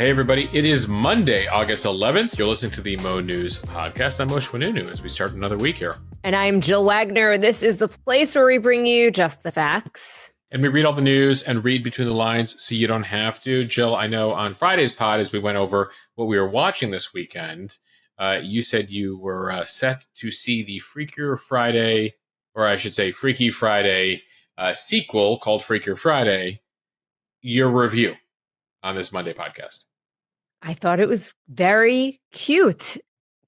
Hey, everybody. It is Monday, August 11th. You're listening to the Mo News podcast. I'm Mosh Winunu as we start another week here. And I'm Jill Wagner. This is the place where we bring you just the facts. And we read all the news and read between the lines so you don't have to. Jill, I know on Friday's pod, as we went over what we were watching this weekend, you said you were set to see the Freaky Friday sequel called Freaky Friday, your review on this Monday podcast. I thought it was very cute.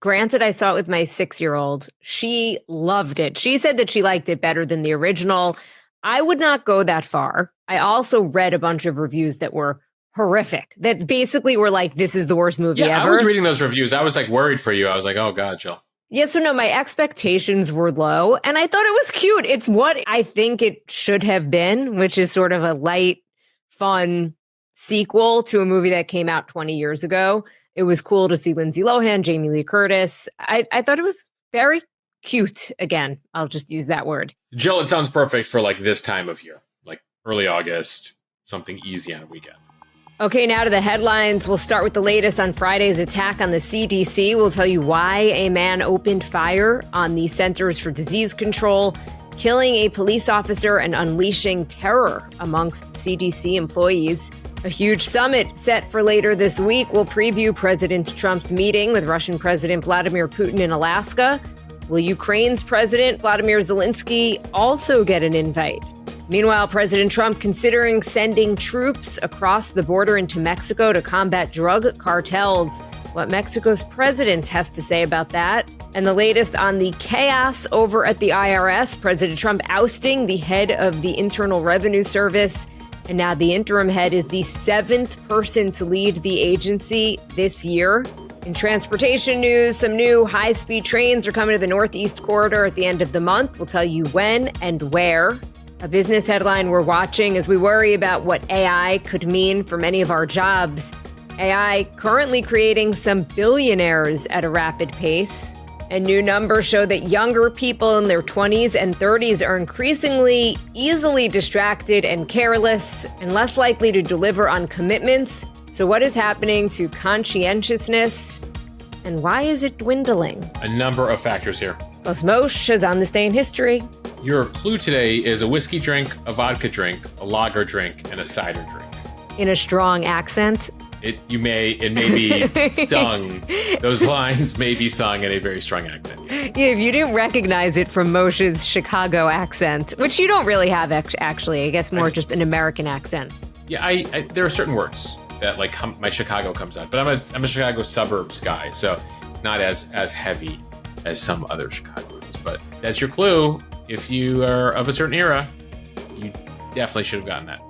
Granted, I saw it with my 6-year-old. She loved it. She said that she liked it better than the original. I would not go that far. I also read a bunch of reviews that were horrific, that basically were like, this is the worst movie ever. I was reading those reviews. I was like worried for you. I was like, oh God, Jill. Yeah, so no, my expectations were low and I thought it was cute. It's what I think it should have been, which is sort of a light, fun sequel to a movie that came out 20 years ago. It was cool to see Lindsay Lohan, Jamie Lee Curtis. I thought it was very cute. Again, I'll just use that word. Jill, it sounds perfect for like this time of year, like early August, something easy on a weekend. Okay, now to the headlines. We'll start with the latest on Friday's attack on the CDC. We'll tell you why a man opened fire on the Centers for Disease Control, killing a police officer and unleashing terror amongst CDC employees. A huge summit set for later this week will preview President Trump's meeting with Russian President Vladimir Putin in Alaska. Will Ukraine's President Vladimir Zelensky also get an invite? Meanwhile, President Trump considering sending troops across the border into Mexico to combat drug cartels. What Mexico's president has to say about that. And the latest on the chaos over at the IRS, President Trump ousting the head of the Internal Revenue Service. And now the interim head is the 7th person to lead the agency this year. In transportation news, some new high-speed trains are coming to the Northeast Corridor at the end of the month. We'll tell you when and where. A business headline we're watching as we worry about what AI could mean for many of our jobs. AI currently creating some billionaires at a rapid pace. And new numbers show that younger people in their 20s and 30s are increasingly easily distracted and careless and less likely to deliver on commitments. So what is happening to conscientiousness and why is it dwindling? A number of factors here. Plus Mosh is on this day in history. Your clue today is a whiskey drink, a vodka drink, a lager drink, and a cider drink. In a strong accent. It may be sung. Those lines may be sung in a very strong accent. Yeah, if you didn't recognize it from Moshe's Chicago accent, which you don't really have actually, I guess more just an American accent. Yeah, I there are certain words that like my Chicago comes out, but I'm a Chicago suburbs guy, so it's not as heavy as some other Chicagoans. But that's your clue. If you are of a certain era, you definitely should have gotten that.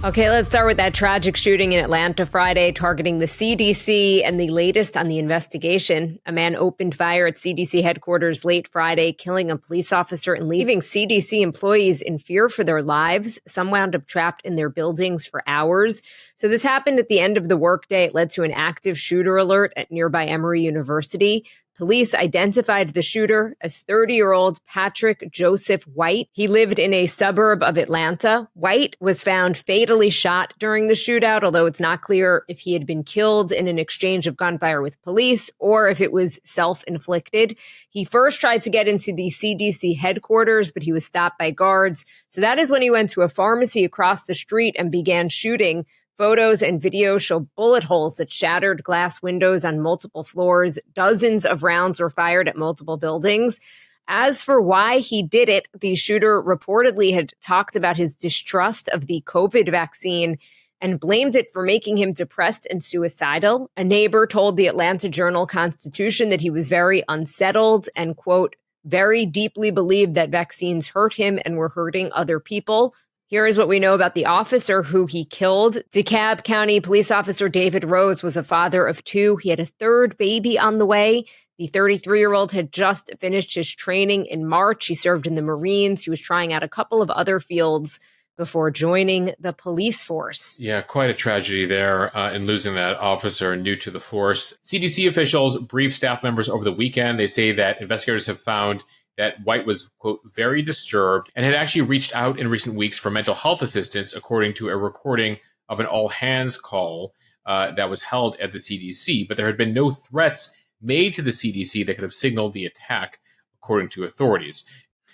Okay, let's start with that tragic shooting in Atlanta Friday targeting the CDC and the latest on the investigation. A man opened fire at CDC headquarters late Friday, killing a police officer and leaving CDC employees in fear for their lives. Some wound up trapped in their buildings for hours. So this happened at the end of the workday. It led to an active shooter alert at nearby Emory University. Police identified the shooter as 30-year-old Patrick Joseph White. He lived in a suburb of Atlanta. White was found fatally shot during the shootout, although it's not clear if he had been killed in an exchange of gunfire with police or if it was self-inflicted. He first tried to get into the CDC headquarters, but he was stopped by guards. So that is when he went to a pharmacy across the street and began shooting. Photos and video show bullet holes that shattered glass windows on multiple floors. Dozens of rounds were fired at multiple buildings. As for why he did it, the shooter reportedly had talked about his distrust of the COVID vaccine and blamed it for making him depressed and suicidal. A neighbor told the Atlanta Journal-Constitution that he was very unsettled and, quote, very deeply believed that vaccines hurt him and were hurting other people. Here is what we know about the officer who he killed. DeKalb County police officer David Rose was a father of 2. He had a 3rd baby on the way. The 33-year-old had just finished his training in March. He served in the Marines. He was trying out a couple of other fields before joining the police force. Yeah, quite a tragedy there in losing that officer new to the force. CDC officials briefed staff members over the weekend. They say that investigators have found that White was, quote, very disturbed and had actually reached out in recent weeks for mental health assistance, according to a recording of an all-hands call. that was held at the CDC, but there had been no threats made to the CDC that could have signaled the attack, according to authorities.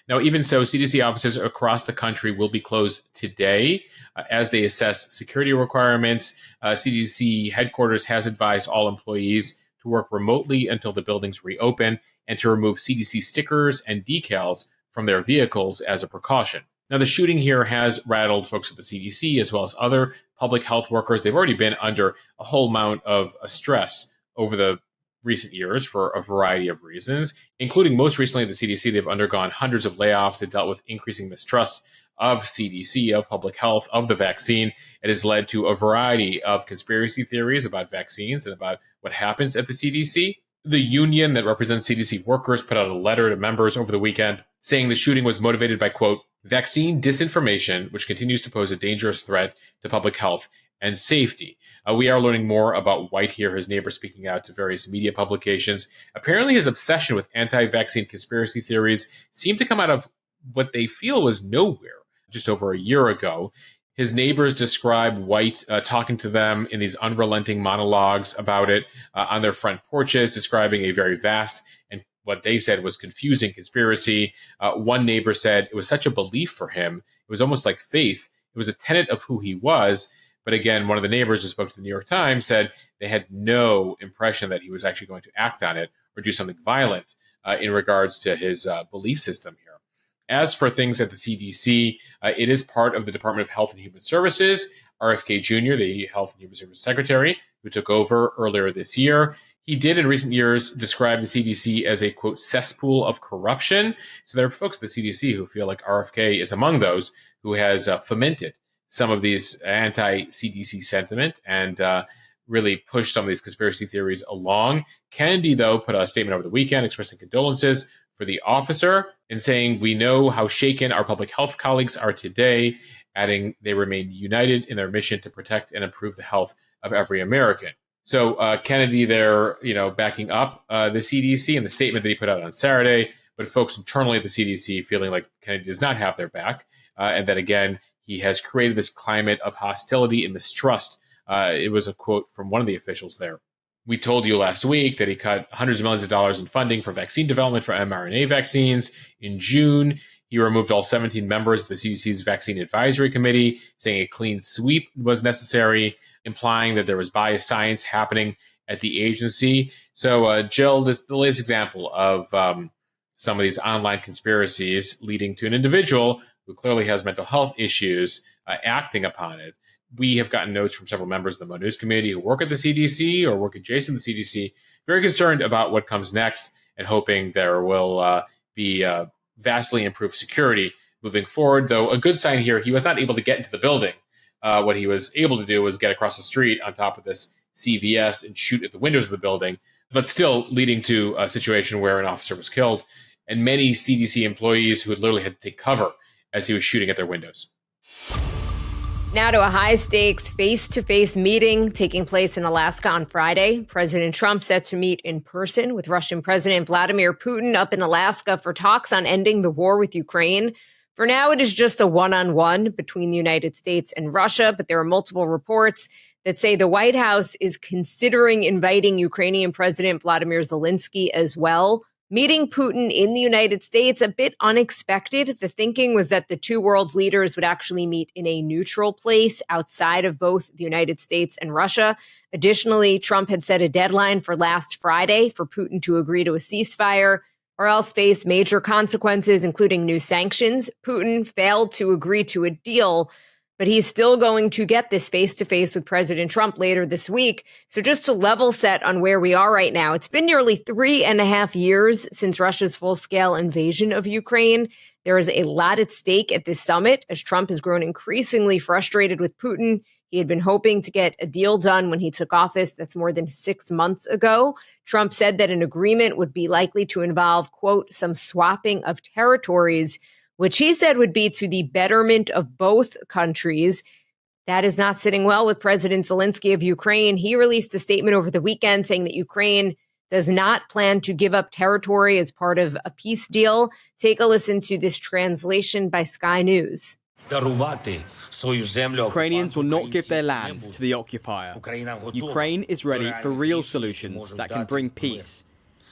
Now, even so, CDC offices across the country will be closed today as they assess security requirements. CDC headquarters has advised all employees to work remotely until the buildings reopen and to remove CDC stickers and decals from their vehicles as a precaution. Now, the shooting here has rattled folks at the CDC as well as other public health workers. They've already been under a whole amount of stress over the recent years for a variety of reasons, including most recently the CDC. They've undergone hundreds of layoffs. They've dealt with increasing mistrust of CDC, of public health, of the vaccine. It has led to a variety of conspiracy theories about vaccines and about what happens at the CDC. The union that represents CDC workers put out a letter to members over the weekend saying the shooting was motivated by, quote, vaccine disinformation, which continues to pose a dangerous threat to public health and safety. We are learning more about White here, his neighbor speaking out to various media publications. Apparently his obsession with anti-vaccine conspiracy theories seemed to come out of what they feel was nowhere just over a year ago. His neighbors describe White talking to them in these unrelenting monologues about it on their front porches, describing a very vast and what they said was confusing conspiracy. One neighbor said it was such a belief for him. It was almost like faith. It was a tenet of who he was. But again, one of the neighbors who spoke to the New York Times said they had no impression that he was actually going to act on it or do something violent in regards to his belief system here. As for things at the CDC, it is part of the Department of Health and Human Services. RFK Jr., the Health and Human Services Secretary, who took over earlier this year, he did in recent years describe the CDC as a, quote, cesspool of corruption. So there are folks at the CDC who feel like RFK is among those who has fomented some of these anti-CDC sentiment and really pushed some of these conspiracy theories along. Kennedy, though, put out a statement over the weekend expressing condolences for the officer and saying, we know how shaken our public health colleagues are today, adding they remain united in their mission to protect and improve the health of every American. So Kennedy there, backing up the CDC and the statement that he put out on Saturday, but folks internally at the CDC feeling like Kennedy does not have their back, and that, again, he has created this climate of hostility and mistrust. It was a quote from one of the officials there. We told you last week that he cut hundreds of millions of dollars in funding for vaccine development for mRNA vaccines. In June, he removed all 17 members of the CDC's Vaccine Advisory Committee, saying a clean sweep was necessary, implying that there was biased science happening at the agency. So, Jill, the latest example of some of these online conspiracies leading to an individual who clearly has mental health issues acting upon it. We have gotten notes from several members of the Mo News community who work at the CDC or work adjacent to the CDC, very concerned about what comes next and hoping there will be vastly improved security moving forward. Though a good sign here, he was not able to get into the building. What he was able to do was get across the street on top of this CVS and shoot at the windows of the building, but still leading to a situation where an officer was killed and many CDC employees who had literally had to take cover as he was shooting at their windows. Now to a high-stakes face-to-face meeting taking place in Alaska on Friday. President Trump set to meet in person with Russian President Vladimir Putin up in Alaska for talks on ending the war with Ukraine. For now, it is just a one-on-one between the United States and Russia, but there are multiple reports that say the White House is considering inviting Ukrainian President Vladimir Zelensky as well. Meeting Putin in the United States, a bit unexpected. The thinking was that the two world's leaders would actually meet in a neutral place outside of both the United States and Russia. Additionally, Trump had set a deadline for last Friday for Putin to agree to a ceasefire or else face major consequences, including new sanctions. Putin failed to agree to a deal, but he's still going to get this face-to-face with President Trump later this week. So just to level set on where we are right now, it's been nearly 3.5 years since Russia's full-scale invasion of Ukraine. There is a lot at stake at this summit as Trump has grown increasingly frustrated with Putin. He had been hoping to get a deal done when he took office. That's more than 6 months ago. Trump said that an agreement would be likely to involve, quote, some swapping of territories, which he said would be to the betterment of both countries. That is not sitting well with President Zelensky of Ukraine. He released a statement over the weekend saying that Ukraine does not plan to give up territory as part of a peace deal. Take a listen to this translation by Sky News. Ukrainians will not give their land to the occupier. Ukraine is ready for real solutions that can bring peace.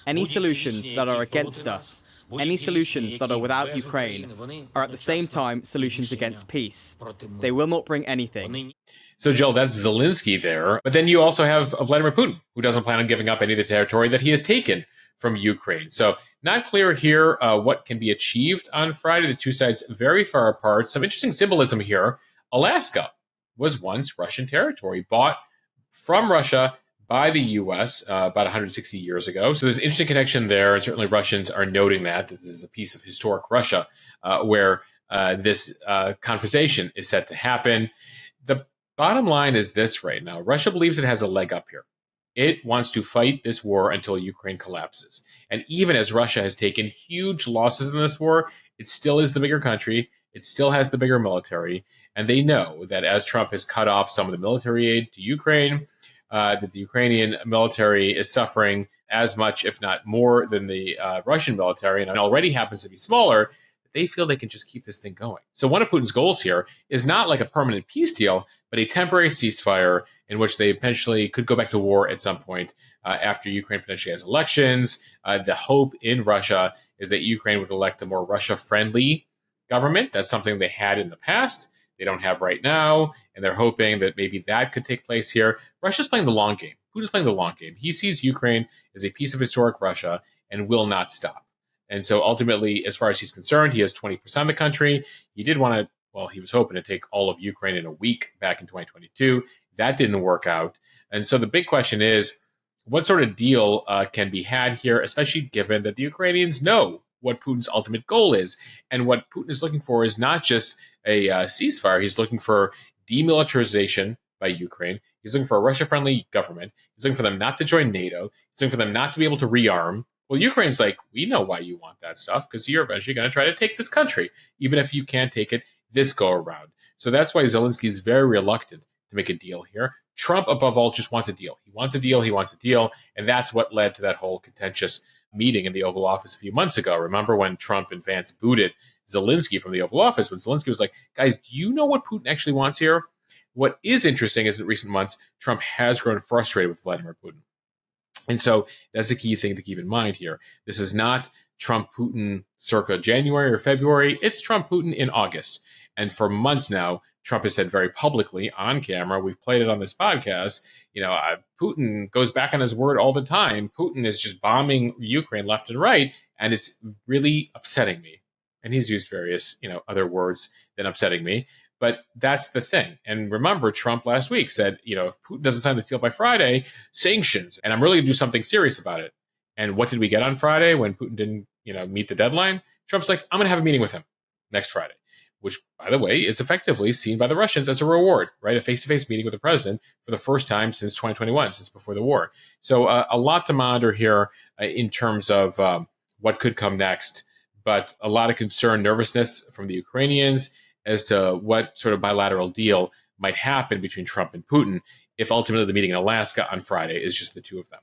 Any solutions that are against us, any solutions that are without Ukraine, are at the same time solutions against peace. They will not bring anything. So, Jill, that's Zelensky there. But then you also have Vladimir Putin, who doesn't plan on giving up any of the territory that he has taken from Ukraine. So not clear here what can be achieved on Friday. The two sides very far apart. Some interesting symbolism here. Alaska was once Russian territory, bought from Russia by the U.S. About 160 years ago. So there's an interesting connection there. And certainly Russians are noting that. This is a piece of historic Russia where this conversation is set to happen. The bottom line is this right now. Russia believes it has a leg up here. It wants to fight this war until Ukraine collapses. And even as Russia has taken huge losses in this war, it still is the bigger country. It still has the bigger military. And they know that as Trump has cut off some of the military aid to Ukraine, that the Ukrainian military is suffering as much, if not more, than the Russian military, and it already happens to be smaller. They feel they can just keep this thing going. So one of Putin's goals here is not like a permanent peace deal, but a temporary ceasefire in which they eventually could go back to war at some point after Ukraine potentially has elections. The hope in Russia is that Ukraine would elect a more Russia-friendly government. That's something they had in the past. They don't have right now, and they're hoping that maybe that could take place here. Russia's playing the long game. Putin's playing the long game. He sees Ukraine as a piece of historic Russia and will not stop. And so ultimately, as far as he's concerned, he has 20% of the country. He did want to, well, he was hoping to take all of Ukraine in a week back in 2022. That didn't work out. And so the big question is, what sort of deal can be had here, especially given that the Ukrainians know what Putin's ultimate goal is. And what Putin is looking for is not just a ceasefire. He's looking for demilitarization by Ukraine. He's looking for a Russia-friendly government. He's looking for them not to join NATO. He's looking for them not to be able to rearm. Well, Ukraine's like, we know why you want that stuff, because you're eventually going to try to take this country, even if you can't take it this go around. So that's why Zelensky is very reluctant to make a deal here. Trump, above all, just wants a deal. He wants a deal. He wants a deal. And that's what led to that whole contentious meeting in the Oval Office a few months ago. Remember when Trump and Vance booted Zelensky from the Oval Office, when Zelensky was like, guys, do you know what Putin actually wants here? What is interesting is in recent months, Trump has grown frustrated with Vladimir Putin. And so that's a key thing to keep in mind here. This is not Trump-Putin circa January or February. It's Trump-Putin in August. And for months now, Trump has said very publicly on camera, we've played it on this podcast, Putin goes back on his word all the time. Putin is just bombing Ukraine left and right, and it's really upsetting me. And he's used various, other words than upsetting me. But that's the thing. And remember, Trump last week said, if Putin doesn't sign this deal by Friday, sanctions, and I'm really going to do something serious about it. And what did we get on Friday when Putin didn't, meet the deadline? Trump's like, I'm going to have a meeting with him next Friday, which, by the way, is effectively seen by the Russians as a reward, right? A face-to-face meeting with the president for the first time since 2021, since before the war. So a lot to monitor here in terms of what could come next, but a lot of concern, nervousness from the Ukrainians as to what sort of bilateral deal might happen between Trump and Putin if ultimately the meeting in Alaska on Friday is just the two of them.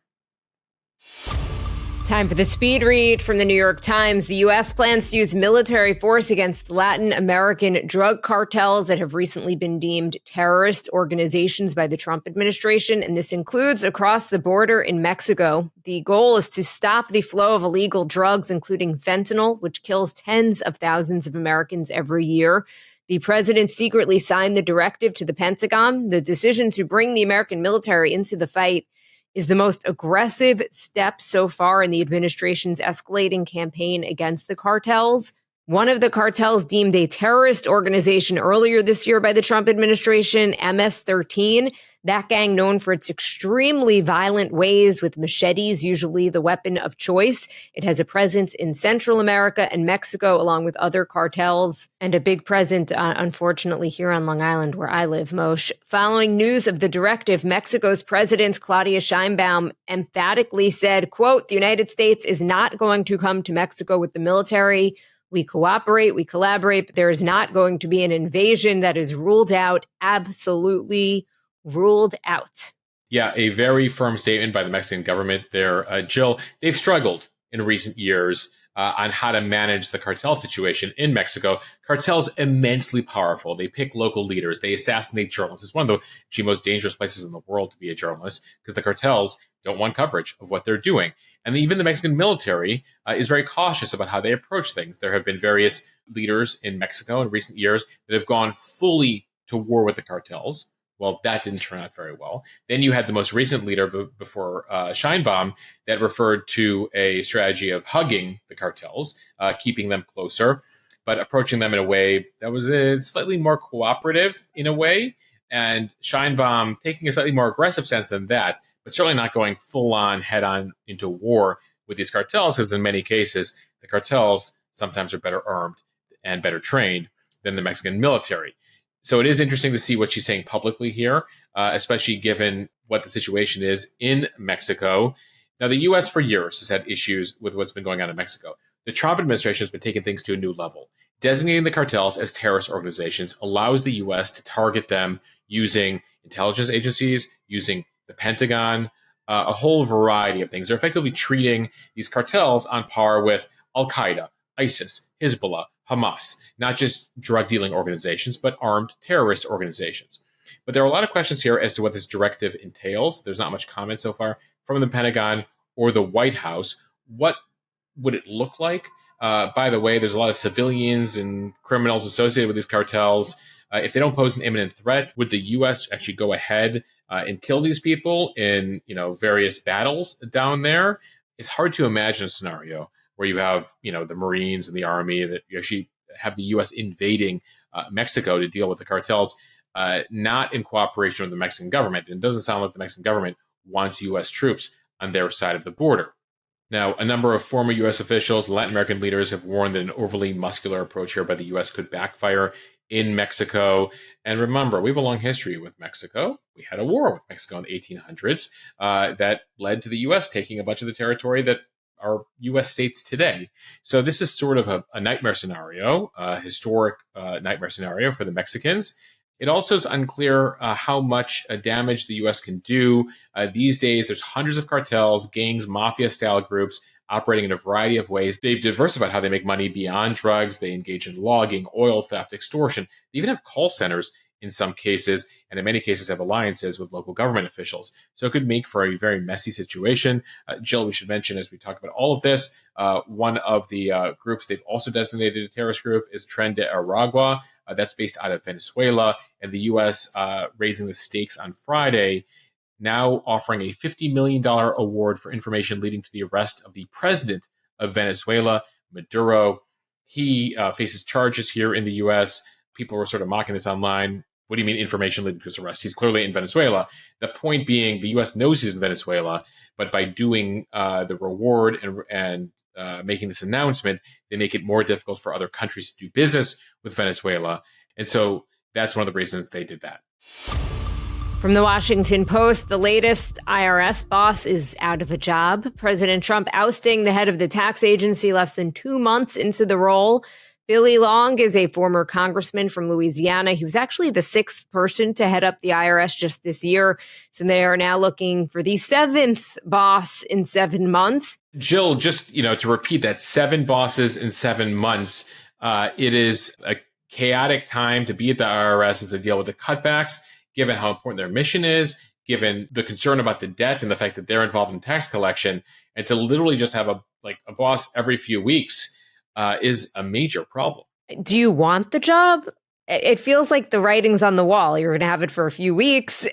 Time for the speed read from the New York Times. The U.S. plans to use military force against Latin American drug cartels that have recently been deemed terrorist organizations by the Trump administration, and this includes across the border in Mexico. The goal is to stop the flow of illegal drugs, including fentanyl, which kills tens of thousands of Americans every year. The president secretly signed the directive to the Pentagon. The decision to bring the American military into the fight is the most aggressive step so far in the administration's escalating campaign against the cartels. One of the cartels deemed a terrorist organization earlier this year by the Trump administration, MS-13. That gang, known for its extremely violent ways with machetes, usually the weapon of choice. It has a presence in Central America and Mexico, along with other cartels, and a big presence, unfortunately, here on Long Island, where I live, Moshe. Following news of the directive, Mexico's President Claudia Sheinbaum emphatically said, quote, "The United States is not going to come to Mexico with the military. We cooperate, we collaborate, but there is not going to be an invasion. That is ruled out, absolutely ruled out." Yeah, a very firm statement by the Mexican government there. Jill, they've struggled in recent years on how to manage the cartel situation in Mexico. Cartels immensely powerful. They pick local leaders. They assassinate journalists. It's one of the most dangerous places in the world to be a journalist because the cartels don't want coverage of what they're doing. And even the Mexican military is very cautious about how they approach things. There have been various leaders in Mexico in recent years that have gone fully to war with the cartels. Well, that didn't turn out very well. Then you had the most recent leader before Scheinbaum that referred to a strategy of hugging the cartels, keeping them closer, but approaching them in a way that was slightly more cooperative in a way. And Scheinbaum taking a slightly more aggressive stance than that, but certainly not going full on head on into war with these cartels, because in many cases, the cartels sometimes are better armed and better trained than the Mexican military. So it is interesting to see what she's saying publicly here, especially given what the situation is in Mexico. Now, the U.S. for years has had issues with what's been going on in Mexico. The Trump administration has been taking things to a new level. Designating the cartels as terrorist organizations allows the U.S. to target them using intelligence agencies, using the Pentagon, a whole variety of things. They're effectively treating these cartels on par with Al-Qaeda, ISIS, Hezbollah, Hamas, not just drug dealing organizations, but armed terrorist organizations. But there are a lot of questions here as to what this directive entails. There's not much comment so far from the Pentagon or the White House. What would it look like? By the way, there's a lot of civilians and criminals associated with these cartels. If they don't pose an imminent threat, would the U.S. actually go ahead and kill these people in various battles down there? It's hard to imagine a scenario where you have, the Marines and the Army, that you actually have the U.S. invading Mexico to deal with the cartels, not in cooperation with the Mexican government. And it doesn't sound like the Mexican government wants U.S. troops on their side of the border. Now, a number of former U.S. officials, Latin American leaders have warned that an overly muscular approach here by the U.S. could backfire in Mexico. And remember, we have a long history with Mexico. We had a war with Mexico in the 1800s that led to the U.S. taking a bunch of the territory that are U.S. states today. So this is sort of a nightmare scenario, a historic nightmare scenario for the Mexicans. It also is unclear how much damage the U.S. can do. These days, there's hundreds of cartels, gangs, mafia-style groups operating in a variety of ways. They've diversified how they make money beyond drugs. They engage in logging, oil theft, extortion. They even have call centers in some cases, and in many cases have alliances with local government officials. So it could make for a very messy situation. Jill, we should mention as we talk about all of this, one of the groups they've also designated a terrorist group is Tren de Aragua. That's based out of Venezuela, and the U.S. Raising the stakes on Friday, now offering a $50 million award for information leading to the arrest of the president of Venezuela, Maduro. He faces charges here in the U.S. People were sort of mocking this online. What do you mean information leading to his arrest? He's clearly in Venezuela. The point being, the U.S. knows he's in Venezuela, but by doing the reward and making this announcement, they make it more difficult for other countries to do business with Venezuela. And so that's one of the reasons they did that. From the Washington Post, the latest IRS boss is out of a job. President Trump ousting the head of the tax agency less than 2 months into the role. Billy Long is a former congressman from Louisiana. He was actually the 6th person to head up the IRS just this year. So they are now looking for the 7th boss in 7 months. Jill, just to repeat that, 7 bosses in 7 months. It is a chaotic time to be at the IRS as they deal with the cutbacks, given how important their mission is, given the concern about the debt and the fact that they're involved in tax collection, and to literally just have a boss every few weeks is a major problem. Do you want the job? It feels like the writing's on the wall. You're going to have it for a few weeks,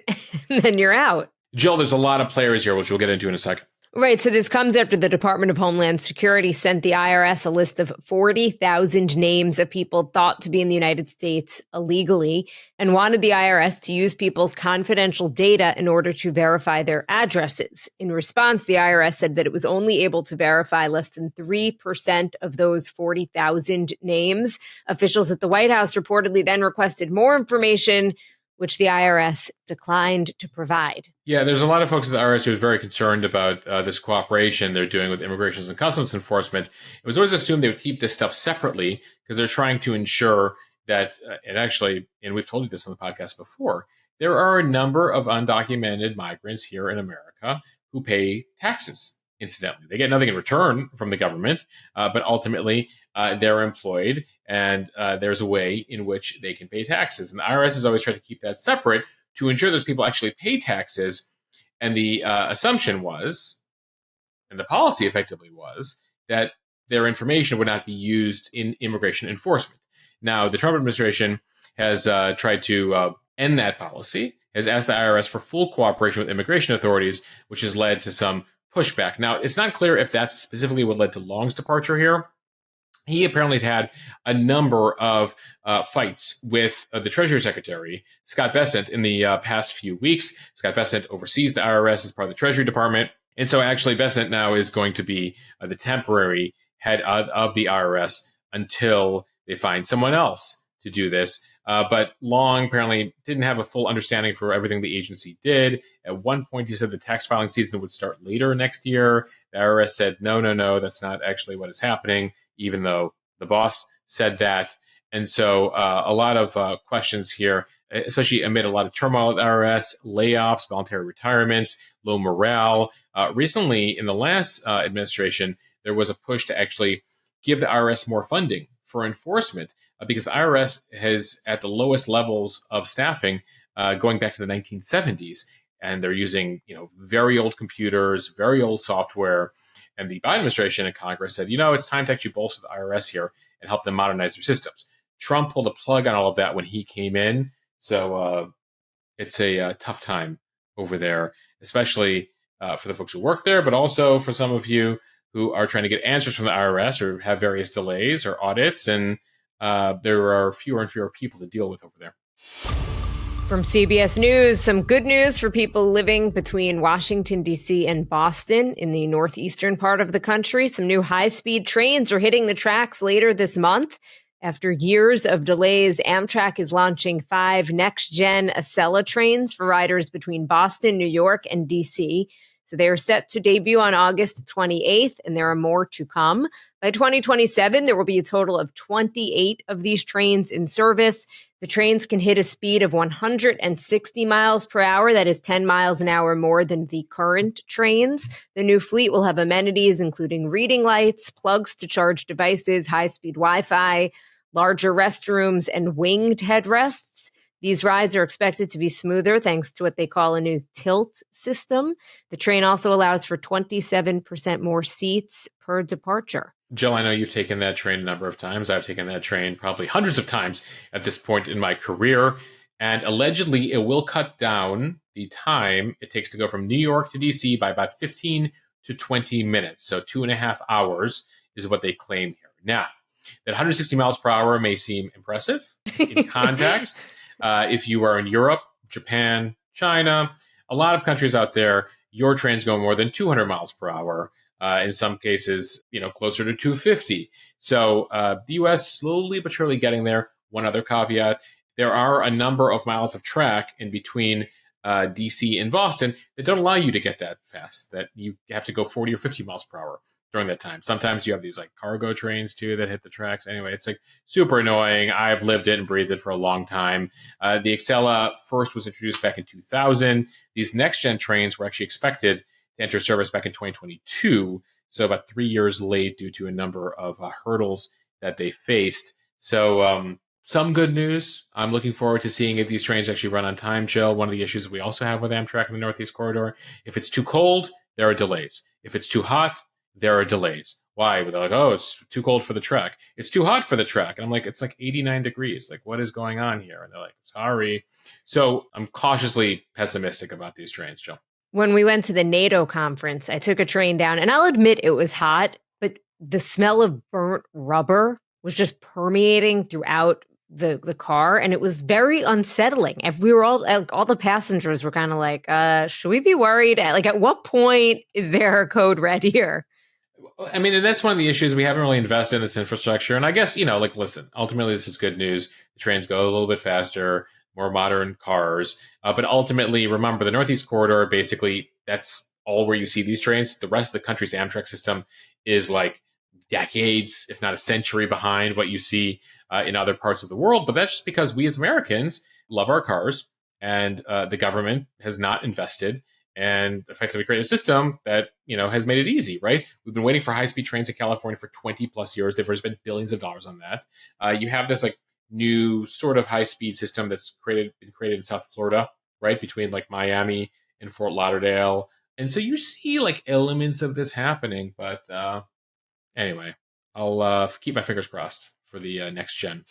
and then you're out. Jill, there's a lot of players here, which we'll get into in a second. Right. So this comes after the Department of Homeland Security sent the IRS a list of 40,000 names of people thought to be in the United States illegally and wanted the IRS to use people's confidential data in order to verify their addresses. In response, the IRS said that it was only able to verify less than 3% of those 40,000 names. Officials at the White House reportedly then requested more information, which the IRS declined to provide. Yeah, there's a lot of folks at the IRS who are very concerned about this cooperation they're doing with Immigration and Customs Enforcement. It was always assumed they would keep this stuff separately because they're trying to ensure that, and we've told you this on the podcast before, there are a number of undocumented migrants here in America who pay taxes. incidentally. They get nothing in return from the government, but ultimately they're employed, and there's a way in which they can pay taxes. And the IRS has always tried to keep that separate to ensure those people actually pay taxes. And the assumption was, and the policy effectively was, that their information would not be used in immigration enforcement. Now, the Trump administration has tried to end that policy, has asked the IRS for full cooperation with immigration authorities, which has led to some pushback. Now, it's not clear if that's specifically what led to Long's departure here. He apparently had a number of fights with the Treasury Secretary, Scott Bessent, in the past few weeks. Scott Bessent oversees the IRS as part of the Treasury Department. And so actually Bessent now is going to be the temporary head of the IRS until they find someone else to do this. But Long apparently didn't have a full understanding for everything the agency did. At one point, he said the tax filing season would start later next year. The IRS said, no, that's not actually what is happening, even though the boss said that. And so a lot of questions here, especially amid a lot of turmoil at the IRS, layoffs, voluntary retirements, low morale. Recently, in the last administration, there was a push to actually give the IRS more funding for enforcement, because the IRS has at the lowest levels of staffing going back to the 1970s. And they're using very old computers, very old software. And the Biden administration and Congress said, it's time to actually bolster the IRS here and help them modernize their systems. Trump pulled a plug on all of that when he came in. So it's a tough time over there, especially for the folks who work there, but also for some of you who are trying to get answers from the IRS or have various delays or audits. And there are fewer and fewer people to deal with over there. From CBS News, some good news for people living between Washington, D.C. and Boston in the northeastern part of the country. Some new high-speed trains are hitting the tracks later this month. After years of delays, Amtrak is launching 5 next-gen Acela trains for riders between Boston, New York, and D.C. So they are set to debut on August 28th, and there are more to come. By 2027, there will be a total of 28 of these trains in service. The trains can hit a speed of 160 miles per hour. That is 10 miles an hour more than the current trains. The new fleet will have amenities, including reading lights, plugs to charge devices, high-speed Wi-Fi, larger restrooms, and winged headrests. These rides are expected to be smoother thanks to what they call a new tilt system. The train also allows for 27% more seats per departure. Jill, I know you've taken that train a number of times. I've taken that train probably hundreds of times at this point in my career. And allegedly, it will cut down the time it takes to go from New York to DC by about 15 to 20 minutes. So 2.5 hours is what they claim here. Now, that 160 miles per hour may seem impressive in context. If you are in Europe, Japan, China, a lot of countries out there, your trains go more than 200 miles per hour. In some cases, closer to 250. So the U.S. slowly but surely getting there. One other caveat, there are a number of miles of track in between D.C. and Boston that don't allow you to get that fast, that you have to go 40 or 50 miles per hour during that time. Sometimes you have these cargo trains too that hit the tracks. Anyway, it's super annoying. I've lived it and breathed it for a long time. The Acela first was introduced back in 2000. These next-gen trains were actually expected to enter service back in 2022, so about 3 years late due to a number of hurdles that they faced. So some good news. I'm looking forward to seeing if these trains actually run on time, Jill. One of the issues we also have with Amtrak in the Northeast Corridor, if it's too cold, there are delays. If it's too hot, there are delays. Why? They're like, oh, it's too cold for the track. It's too hot for the track. And I'm like, it's 89 degrees. What is going on here? And they're like, sorry. So I'm cautiously pessimistic about these trains, Jill. When we went to the NATO conference, I took a train down, and I'll admit it was hot, but the smell of burnt rubber was just permeating throughout the car, and it was very unsettling. If we were all the passengers were kind of like, should we be worried? At what point is there a code red here? I mean, and that's one of the issues. We haven't really invested in this infrastructure. And I guess, listen, ultimately, this is good news. The trains go a little bit faster, more modern cars. But ultimately, remember, the Northeast Corridor, basically, that's all where you see these trains. The rest of the country's Amtrak system is decades, if not a century behind what you see in other parts of the world. But that's just because we as Americans love our cars, and the government has not invested and effectively create a system that, has made it easy, right? We've been waiting for high-speed trains in California for 20 plus years. They've already spent billions of dollars on that. You have this like new sort of high-speed system that's been created in South Florida, right? Between like Miami and Fort Lauderdale. And so you see like elements of this happening, but anyway, I'll keep my fingers crossed for the next gen.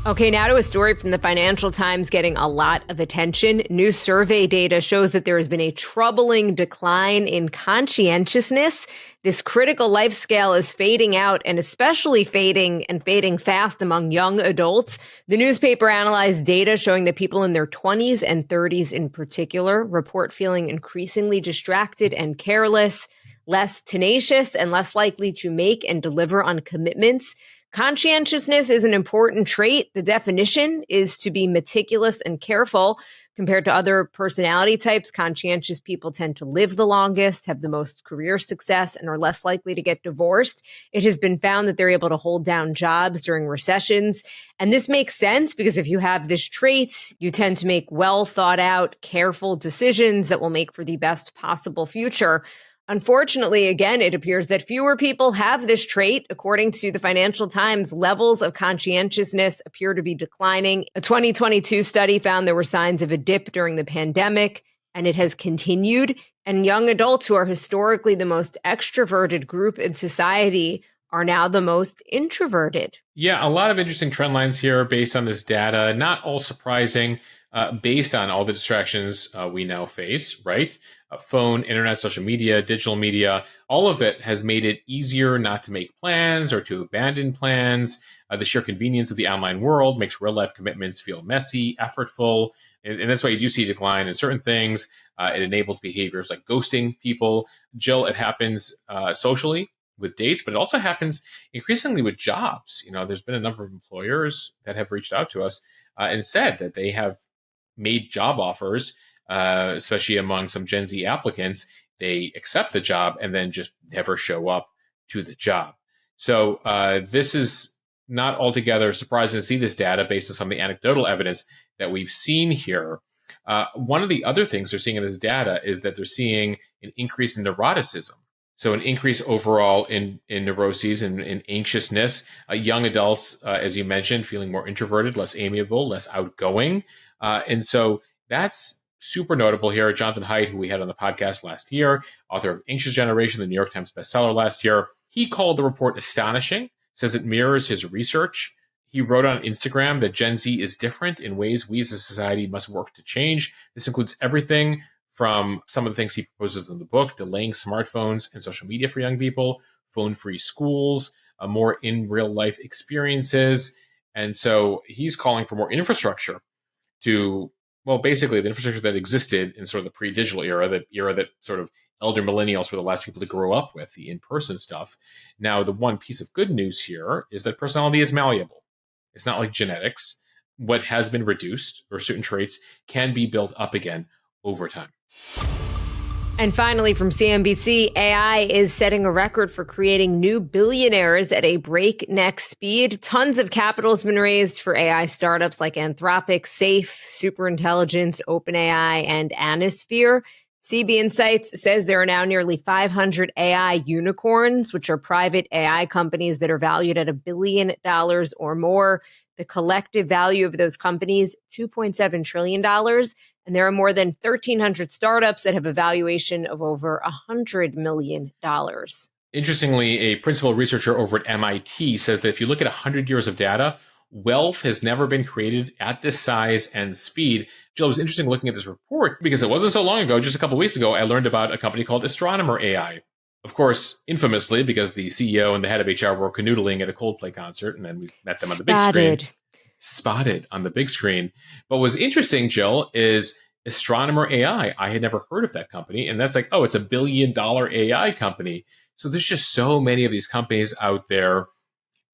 Okay, now to a story from the Financial Times getting a lot of attention. New survey data shows that there has been a troubling decline in conscientiousness. This critical life scale is fading out, and especially fading fast among young adults. The newspaper analyzed data showing that people in their 20s and 30s in particular report feeling increasingly distracted and careless, less tenacious, and less likely to make and deliver on commitments. Conscientiousness is an important trait. The definition is to be meticulous and careful. Compared to other personality types, conscientious people tend to live the longest, have the most career success, and are less likely to get divorced. It has been found that they're able to hold down jobs during recessions. And this makes sense because if you have this trait, you tend to make well thought out, careful decisions that will make for the best possible future. Unfortunately, again, it appears that fewer people have this trait. According to the Financial Times, levels of conscientiousness appear to be declining. A 2022 study found there were signs of a dip during the pandemic, and it has continued. And young adults, who are historically the most extroverted group in society, are now the most introverted. Yeah, a lot of interesting trend lines here based on this data. Not all surprising, based on all the distractions we now face, right? Phone, internet, social media, digital media, all of it has made it easier not to make plans or to abandon plans. The sheer convenience of the online world makes real life commitments feel messy, effortful, and that's why you do see a decline in certain things. It enables behaviors like ghosting people. Jill, it happens socially with dates, but it also happens increasingly with jobs. There's been a number of employers that have reached out to us and said that they have made job offers, especially among some Gen Z applicants. They accept the job and then just never show up to the job. So this is not altogether surprising to see this data based on some of the anecdotal evidence that we've seen here. One of the other things they're seeing in this data is that they're seeing an increase in neuroticism. So an increase overall in neuroses and in anxiousness. Young adults, as you mentioned, feeling more introverted, less amiable, less outgoing. And so that's super notable here. Jonathan Haidt, who we had on the podcast last year, author of Anxious Generation, the New York Times bestseller last year, he called the report astonishing, says it mirrors his research. He wrote on Instagram that Gen Z is different in ways we as a society must work to change. This includes everything from some of the things he proposes in the book, delaying smartphones and social media for young people, phone-free schools, more in real-life experiences. And so he's calling for more infrastructure to, well, basically the infrastructure that existed in sort of the pre-digital era, the era that sort of elder millennials were the last people to grow up with, the in-person stuff. Now, the one piece of good news here is that personality is malleable. It's not like genetics. What has been reduced, or certain traits, can be built up again over time. And finally, from CNBC, AI is setting a record for creating new billionaires at a breakneck speed. Tons of capital has been raised for AI startups like Anthropic, Safe, Superintelligence, OpenAI, and Anisphere. CB Insights says there are now nearly 500 AI unicorns, which are private AI companies that are valued at $1 billion or more. The collective value of those companies, $2.7 trillion. And there are more than 1,300 startups that have a valuation of over $100 million. Interestingly, a principal researcher over at MIT says that if you look at 100 years of data, wealth has never been created at this size and speed. Jill, it was interesting looking at this report because it wasn't so long ago, just a couple of weeks ago, I learned about a company called Astronomer AI. Of course, infamously, because the CEO and the head of HR were canoodling at a Coldplay concert, and then we met them on the big screen. Spotted on the big screen. But what's interesting, Jill, is Astronomer AI. I had never heard of that company. And that's like, oh, it's $1 billion AI company. So there's just so many of these companies out there.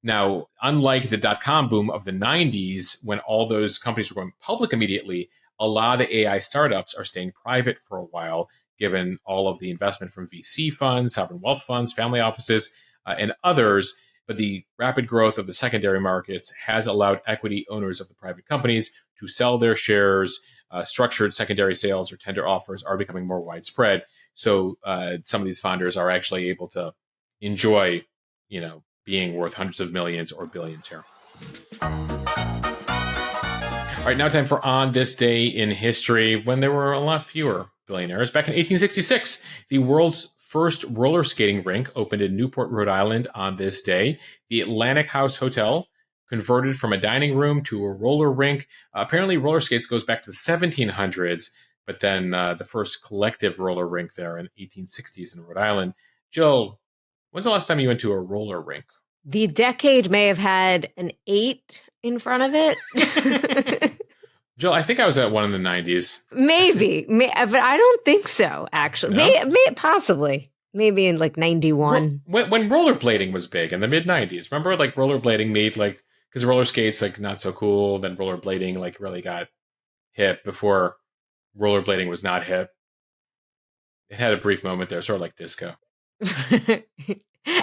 Now, unlike the dot-com boom of the 90s, when all those companies were going public immediately, a lot of the AI startups are staying private for a while, given all of the investment from VC funds, sovereign wealth funds, family offices, and others. But the rapid growth of the secondary markets has allowed equity owners of the private companies to sell their shares structured secondary sales or tender offers are becoming more widespread. So some of these founders are actually able to enjoy, being worth hundreds of millions or billions here. All right, now time for On This Day in History, when there were a lot fewer billionaires. Back in 1866, the world's first roller skating rink opened in Newport, Rhode Island on this day. The Atlantic House Hotel converted from a dining room to a roller rink. Apparently, roller skates goes back to the 1700s, but then the first collective roller rink there in 1860s in Rhode Island. Jill, when's the last time you went to a roller rink? The decade may have had an 8 in front of it. Jill, I think I was at one in the 90s. Maybe, but I don't think so, actually. No? Possibly. Maybe in like 91. When rollerblading was big in the mid-90s. Remember, like, rollerblading made, like, because roller skates, like, not so cool. Then rollerblading, like, really got hip before rollerblading was not hip. It had a brief moment there, sort of like disco.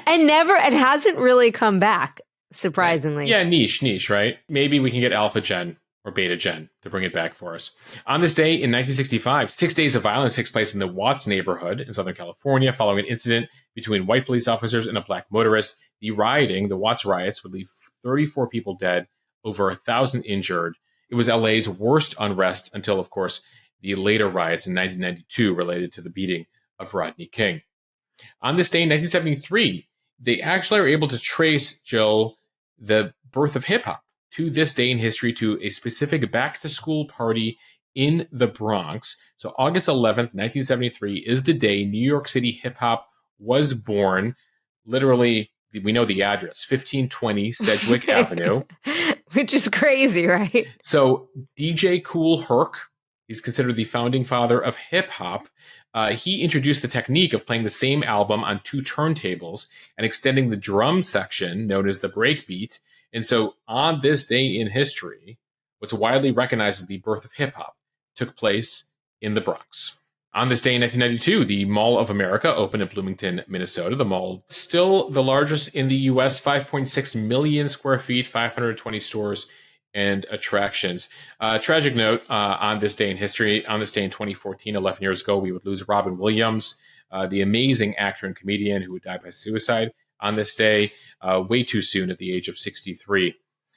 And it hasn't really come back, surprisingly. Yeah, niche, right? Maybe we can get Alpha Gen or Beta Gen to bring it back for us. On this day in 1965, 6 days of violence takes place in the Watts neighborhood in Southern California following an incident between white police officers and a black motorist. The Watts riots, would leave 34 people dead, over 1,000 injured. It was LA's worst unrest until, of course, the later riots in 1992 related to the beating of Rodney King. On this day in 1973, they actually are able to trace, Jill, the birth of hip-hop to this day in history to a specific back-to-school party in the Bronx. So August 11th, 1973 is the day New York City hip-hop was born. Literally, we know the address, 1520 Sedgwick Avenue. Which is crazy, right? So DJ Kool Herc, he's considered the founding father of hip-hop. He introduced the technique of playing the same album on 2 turntables and extending the drum section, known as the breakbeat. And so on this day in history, what's widely recognized as the birth of hip-hop took place in the Bronx. On this day in 1992, the Mall of America opened in Bloomington, Minnesota. The mall, still the largest in the U.S., 5.6 million square feet, 520 stores and attractions. Tragic note on this day in history. On this day in 2014, 11 years ago, we would lose Robin Williams, the amazing actor and comedian who would die by suicide on this day, way too soon at the age of 63.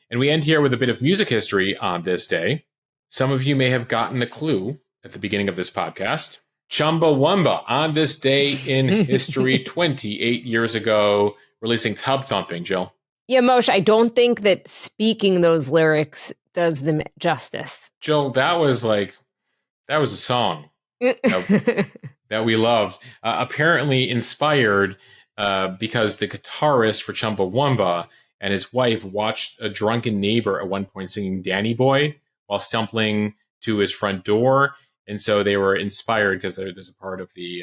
And we end here with a bit of music history on this day. Some of you may have gotten a clue at the beginning of this podcast. Chumbawamba on this day in history, 28 years ago, releasing Tub Thumping, Jill. Yeah, Moshe, I don't think that speaking those lyrics does them justice. Jill, that was a song that we loved. Apparently inspired because the guitarist for Chumbawamba and his wife watched a drunken neighbor at one point singing Danny Boy while stumbling to his front door. And so they were inspired because there's a part of the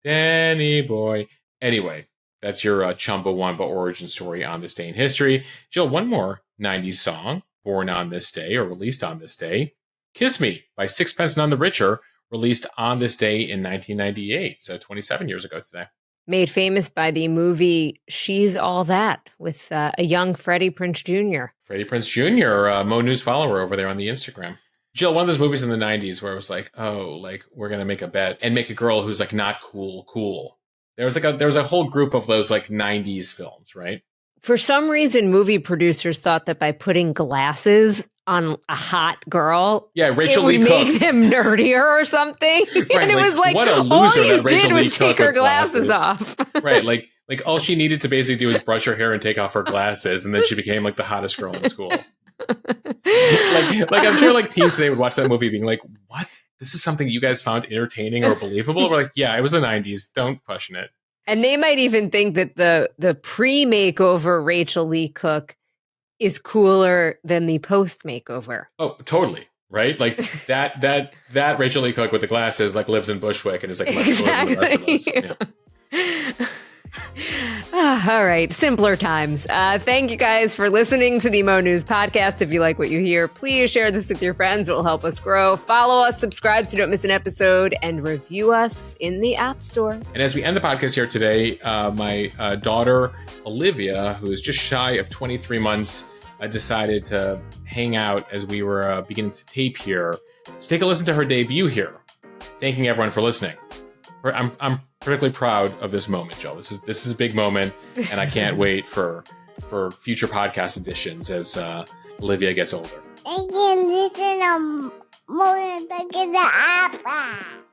Danny Boy. Anyway, that's your Chumbawamba origin story on this day in history. Jill, one more 90s song born on this day or released on this day. Kiss Me by Sixpence None the Richer, released on this day in 1998. So 27 years ago today. Made famous by the movie She's All That with a young Freddie Prinze Jr. Freddie Prinze Jr., Mo News follower over there on the Instagram. Jill, one of those movies in the 90s where it was like, oh, like we're going to make a bet and make a girl who's like not cool. There was a whole group of those like 90s films, right? For some reason, movie producers thought that by putting glasses on a hot girl, Rachel it would Lee Cook. make them nerdier or something. Right, and it was like, what a loser all you that Rachel did Lee was Cook take her with glasses off. Right, like all she needed to basically do was brush her hair and take off her glasses, and then she became like the hottest girl in school. like I'm sure like teens today would watch that movie being like, what? This is something you guys found entertaining or believable? We're like, yeah, it was the 90s. Don't question it. And they might even think that the pre-makeover Rachel Lee Cook is cooler than the post-makeover. Oh, totally. Right? Like that Rachel Lee Cook with the glasses like lives in Bushwick and is like much cooler than the rest of us. Yeah. All right, simpler times. Thank you guys for listening to the Mo News podcast. If you like what you hear, please share this with your friends. It will help us grow. Follow us, subscribe so you don't miss an episode, and review us in the App Store. And as we end the podcast here today, my daughter, Olivia, who is just shy of 23 months, I decided to hang out as we were beginning to tape here to take a listen to her debut here. Thanking everyone for listening. I'm particularly proud of this moment, Jill. This is a big moment, and I can't wait for future podcast editions as Olivia gets older. I can listen to more than the